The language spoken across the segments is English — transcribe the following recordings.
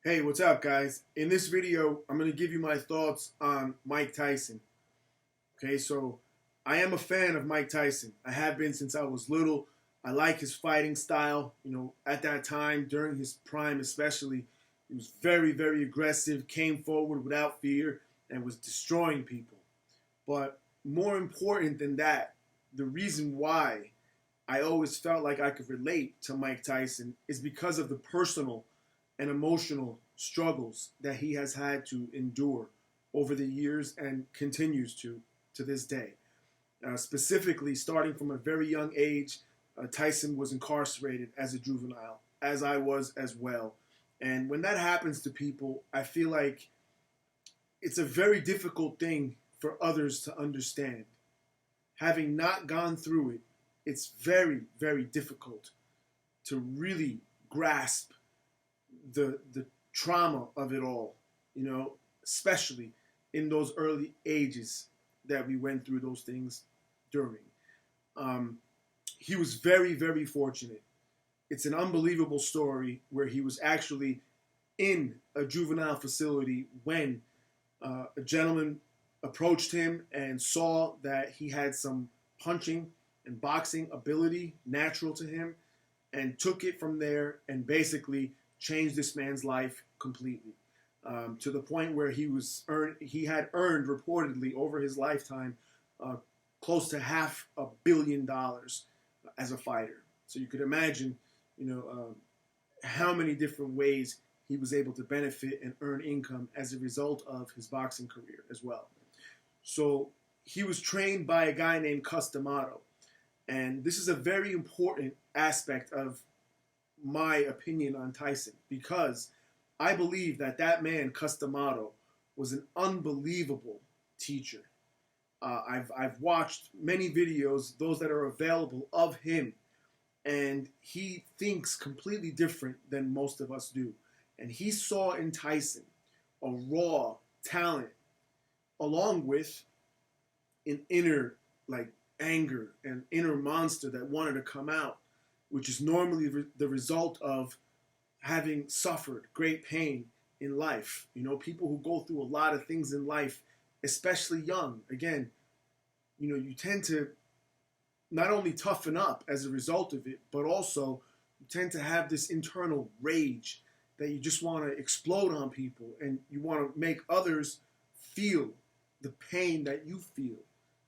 Hey, what's up, guys? In this video, I'm going to give you my thoughts on Mike Tyson. Okay, so I am a fan of Mike Tyson. I have been since I was little. I like his fighting style. At that time, during his prime especially, he was very, very aggressive, came forward without fear, and was destroying people. But more important than that, the reason why I always felt like I could relate to Mike Tyson is because of the personal and emotional struggles that he has had to endure over the years and continues to this day. Specifically, starting from a very young age, Tyson was incarcerated as a juvenile, as I was as well. And when that happens to people, I feel like it's a very difficult thing for others to understand. Having not gone through it, it's very, very difficult to really grasp the trauma of it all, especially in those early ages that we went through those things during. He was very, very fortunate. It's an unbelievable story where he was actually in a juvenile facility when a gentleman approached him and saw that he had some punching and boxing ability natural to him and took it from there and basically changed this man's life completely, to the point where he had earned reportedly over his lifetime close to $500 million as a fighter. So you could imagine, how many different ways he was able to benefit and earn income as a result of his boxing career as well. So he was trained by a guy named Cus D'Amato, and this is a very important aspect of my opinion on Tyson, because I believe that man, Cus D'Amato, was an unbelievable teacher. I've watched many videos, those that are available, of him, and he thinks completely different than most of us do. And he saw in Tyson a raw talent, along with an inner anger and inner monster that wanted to come out, which is normally the result of having suffered great pain in life. People who go through a lot of things in life, especially young, again, you tend to not only toughen up as a result of it, but also you tend to have this internal rage that you just want to explode on people, and you want to make others feel the pain that you feel.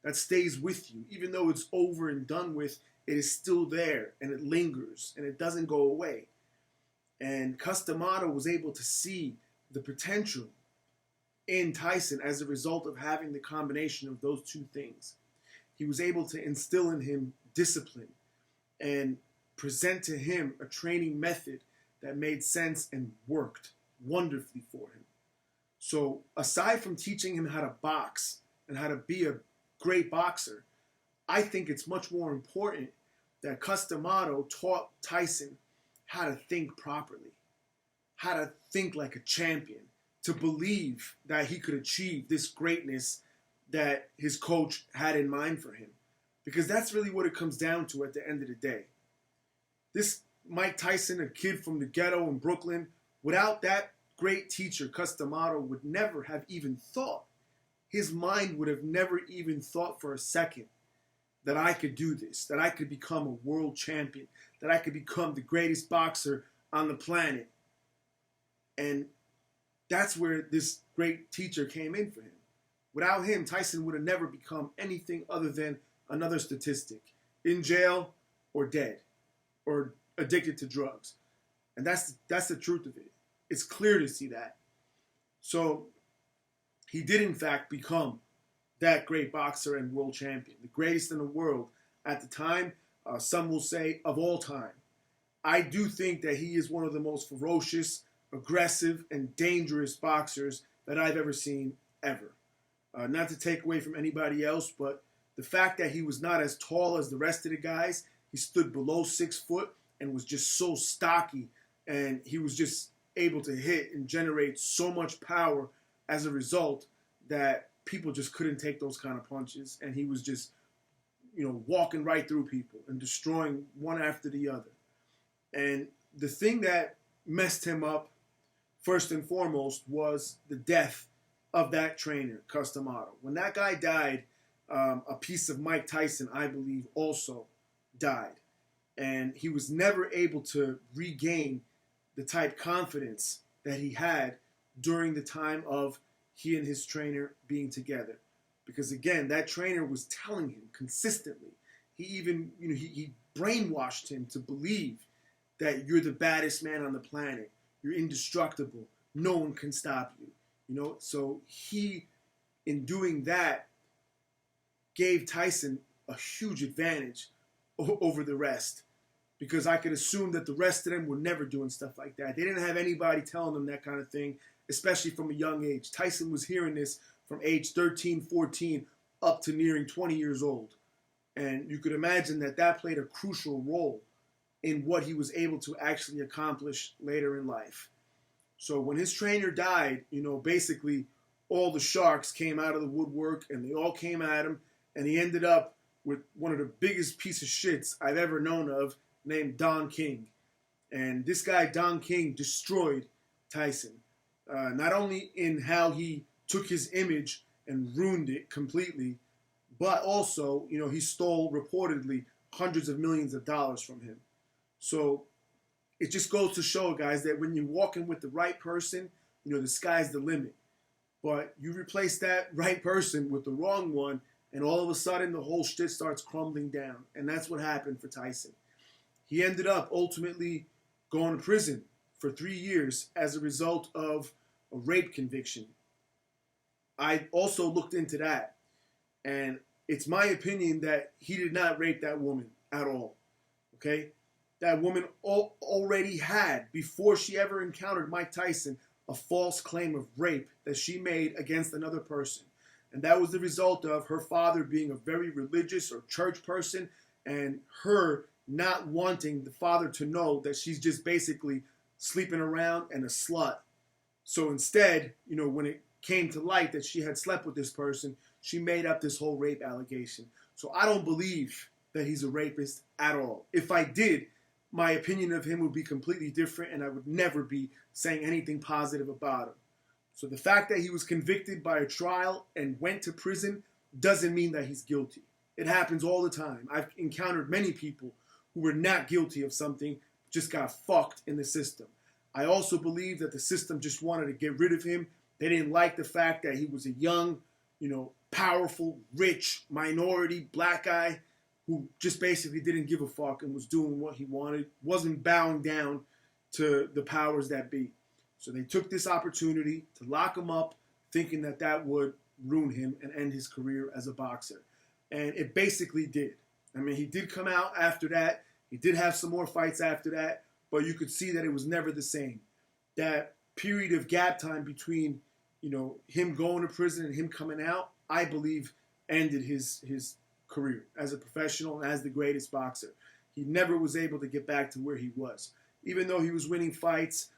That stays with you. Even though it's over and done with, it is still there, and it lingers, and it doesn't go away. And Cus D'Amato was able to see the potential in Tyson as a result of having the combination of those two things. He was able to instill in him discipline and present to him a training method that made sense and worked wonderfully for him. So aside from teaching him how to box and how to be a great boxer, I think it's much more important that Cus D'Amato taught Tyson how to think properly, how to think like a champion, to believe that he could achieve this greatness that his coach had in mind for him. Because that's really what it comes down to at the end of the day. This Mike Tyson, a kid from the ghetto in Brooklyn, without that great teacher, Cus D'Amato, would never have even thought. His mind would have never even thought for a second that I could do this, that I could become a world champion, that I could become the greatest boxer on the planet. And that's where this great teacher came in for him. Without him, Tyson would have never become anything other than another statistic, in jail or dead or addicted to drugs. And that's the truth of it. It's clear to see that. So he did, in fact, become that great boxer and world champion, the greatest in the world at the time, some will say of all time. I do think that he is one of the most ferocious, aggressive, and dangerous boxers that I've ever seen, ever. Not to take away from anybody else, but the fact that he was not as tall as the rest of the guys, he stood below 6 foot and was just so stocky, and he was just able to hit and generate so much power as a result that people just couldn't take those kind of punches, and he was just, walking right through people and destroying one after the other. And the thing that messed him up first and foremost was the death of that trainer, Cus D'Amato. When that guy died, a piece of Mike Tyson, I believe, also died. And he was never able to regain the type confidence that he had during the time of he and his trainer being together. Because again, that trainer was telling him consistently. He even, he brainwashed him to believe that you're the baddest man on the planet. You're indestructible. No one can stop you. So he, in doing that, gave Tyson a huge advantage over the rest. Because I could assume that the rest of them were never doing stuff like that. They didn't have anybody telling them that kind of thing, especially from a young age. Tyson was hearing this from age 13, 14, up to nearing 20 years old. And you could imagine that that played a crucial role in what he was able to actually accomplish later in life. So when his trainer died, basically all the sharks came out of the woodwork and they all came at him, and he ended up with one of the biggest piece of shits I've ever known of, named Don King. And this guy, Don King, destroyed Tyson. Not only in how he took his image and ruined it completely, but also, he stole reportedly hundreds of millions of dollars from him. So it just goes to show, guys, that when you're walking with the right person, the sky's the limit. But you replace that right person with the wrong one, and all of a sudden the whole shit starts crumbling down. And that's what happened for Tyson. He ended up ultimately going to prison for 3 years as a result of a rape conviction. I also looked into that, and it's my opinion that he did not rape that woman at all. Okay? That woman already had, before she ever encountered Mike Tyson, a false claim of rape that she made against another person. And that was the result of her father being a very religious or church person, and her not wanting the father to know that she's just basically sleeping around and a slut. So instead, when it came to light that she had slept with this person, she made up this whole rape allegation. So I don't believe that he's a rapist at all. If I did, my opinion of him would be completely different, and I would never be saying anything positive about him. So the fact that he was convicted by a trial and went to prison doesn't mean that he's guilty. It happens all the time. I've encountered many people who were not guilty of something, just got fucked in the system. I also believe that the system just wanted to get rid of him. They didn't like the fact that he was a young, powerful, rich, minority, black guy who just basically didn't give a fuck and was doing what he wanted, wasn't bowing down to the powers that be. So they took this opportunity to lock him up, thinking that that would ruin him and end his career as a boxer. And it basically did. I mean, he did come out after that. He did have some more fights after that, but you could see that it was never the same. That period of gap time between, him going to prison and him coming out, I believe ended his career as a professional and as the greatest boxer. He never was able to get back to where he was. Even though he was winning fights,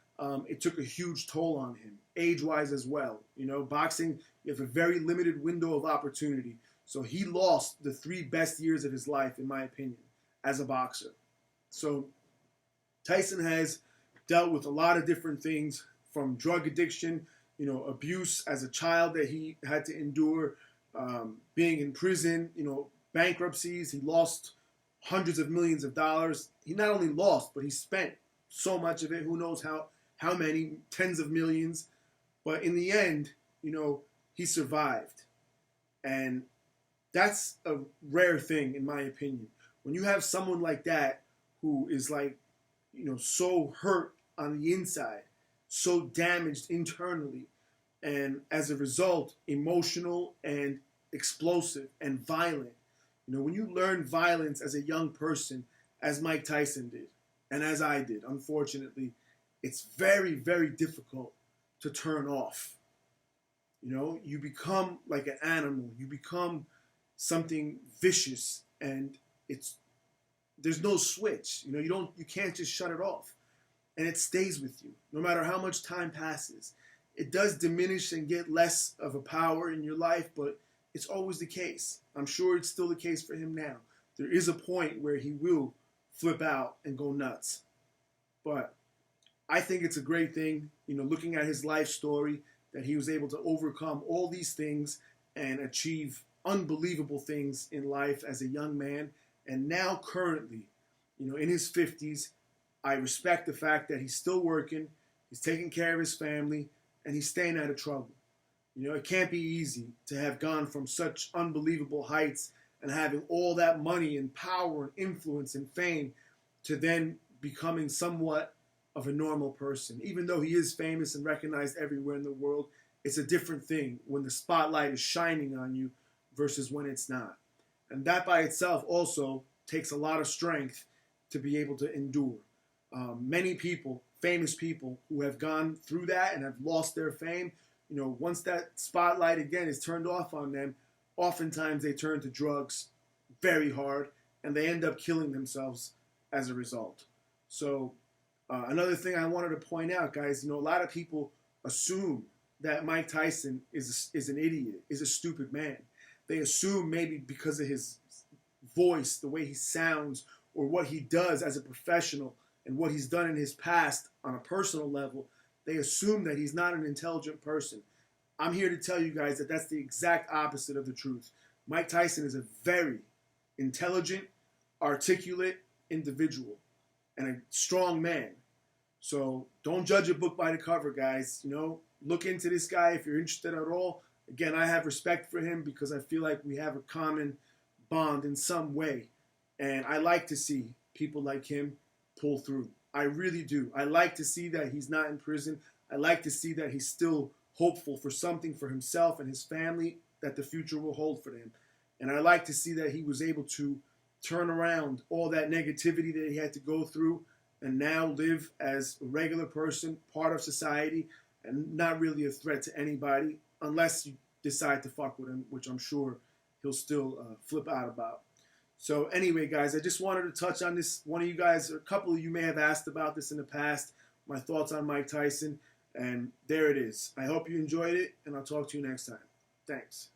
it took a huge toll on him, age-wise as well. Boxing, you have a very limited window of opportunity. So he lost the 3 best years of his life, in my opinion, as a boxer. So Tyson has dealt with a lot of different things, from drug addiction, abuse as a child that he had to endure, being in prison, bankruptcies. He lost hundreds of millions of dollars. He not only lost, but he spent so much of it. Who knows how many, tens of millions. But in the end, he survived. And that's a rare thing, in my opinion. When you have someone like that who is so hurt on the inside, so damaged internally, and as a result, emotional and explosive and violent. When you learn violence as a young person, as Mike Tyson did, and as I did, unfortunately, it's very, very difficult to turn off. You become like an animal. You become something vicious, and there's no switch. You can't just shut it off, and it stays with you no matter how much time passes. It does diminish and get less of a power in your life, but it's always the case. I'm sure it's still the case for him now. There is a point where he will flip out and go nuts. But I think it's a great thing looking at his life story, that he was able to overcome all these things and achieve unbelievable things in life as a young man. And now currently, in his 50s, I respect the fact that he's still working, he's taking care of his family, and he's staying out of trouble. It can't be easy to have gone from such unbelievable heights and having all that money and power and influence and fame to then becoming somewhat of a normal person. Even though he is famous and recognized everywhere in the world, it's a different thing when the spotlight is shining on you versus when it's not. And that by itself also takes a lot of strength to be able to endure. Many people, famous people who have gone through that and have lost their fame, once that spotlight again is turned off on them, oftentimes they turn to drugs very hard and they end up killing themselves as a result. So another thing I wanted to point out, guys, a lot of people assume that Mike Tyson is an idiot, is a stupid man. They assume maybe because of his voice, the way he sounds, or what he does as a professional and what he's done in his past on a personal level, they assume that he's not an intelligent person. I'm here to tell you guys that that's the exact opposite of the truth. Mike Tyson is a very intelligent, articulate individual and a strong man. So don't judge a book by the cover, guys. Look into this guy if you're interested at all. Again, I have respect for him because I feel like we have a common bond in some way. And I like to see people like him pull through. I really do. I like to see that he's not in prison. I like to see that he's still hopeful for something for himself and his family that the future will hold for them. And I like to see that he was able to turn around all that negativity that he had to go through and now live as a regular person, part of society, and not really a threat to anybody unless you decide to fuck with him, which I'm sure he'll still flip out about. So anyway, guys, I just wanted to touch on this. One of you guys, or a couple of you may have asked about this in the past, my thoughts on Mike Tyson, and there it is. I hope you enjoyed it, and I'll talk to you next time. Thanks.